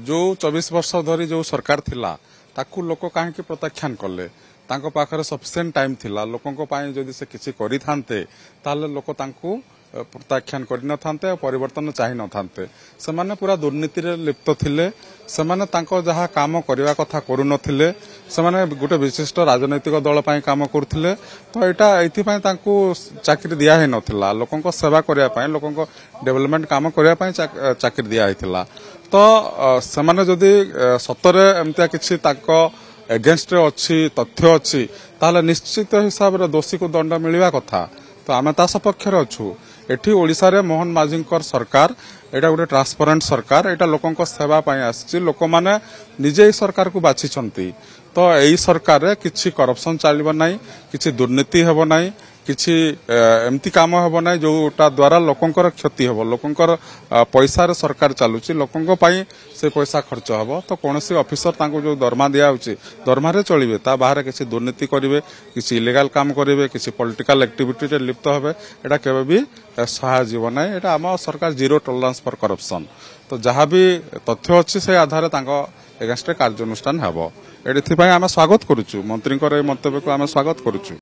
जो 24 वर्ष धरी जो सरकार थिला ताकू लोक कहीं प्रत्याख्यान कले तांको पाखरे सफिशिएंट टाइम थिला लोकों पाई जदि से किसी करि थांते ताले लोक तांको प्रत्याख्यान करि न थांते और परिवर्तन चाहि न थांते सेमाने पूरा दुर्नीति रे लिप्त थिले सेमाने तांको जहा काम करबा कथा करू नथिले सेमाने गुटे विशिष्ट राजनैतिक दल पाई काम करथिले तो एटा एथि पाई तांको चाकरी दिया हे नथिला लोकों सेवा करबा पाई लोकों डेवलपमेंट काम करबा पाई चाकरी दिया हेतिला तो सेमाने जदि सतरे एमतिया किछि ताको एगेंस्ट अच्छी तथ्य अच्छी ताले निश्चित हिसाब रे दोषी को दंड मिलवा कथा तो आमे ता सपक्ष रे अछु एठी ओडिसा रे मोहन माझींकर सरकार एटा गोटे ट्रांसपेरेंट सरकार एटा लोकों सेवा पाई आछि लोक माने निजे ही सरकार को बाछिछंती तो एई सरकार रे किछि करप्शन चलिबो नाही किछि दुर्नीति हेबो नाही किछि एमती काम हेबो नाही जोटा द्वारा लोकंकर क्षति हेबो लोकंकर पैसा रे सरकार चालुची लोकंको पाई से पैसा खर्च हेबो तो कोनोसी ऑफिसर तांको जो दरमा दिया होची दरमा रे चलिबे ता बाहर किछि दुर्नीति करिवे किछि इलीगल काम करिवे किछि पॉलिटिकल एक्टिविटी रे लिप्त हेबे एटा केबे भी सहाय जीवन नाही एटा हम सरकार जीरो टॉलरेंस फॉर करप्शन तो जहाँ भी तथ्य अच्छी से आधार तांको एगेंस्ट कार्यानुष्ठान हेबो एथि पई आमे स्वागत करूछु मंत्री मंतव्य को आमे स्वागत करूछु।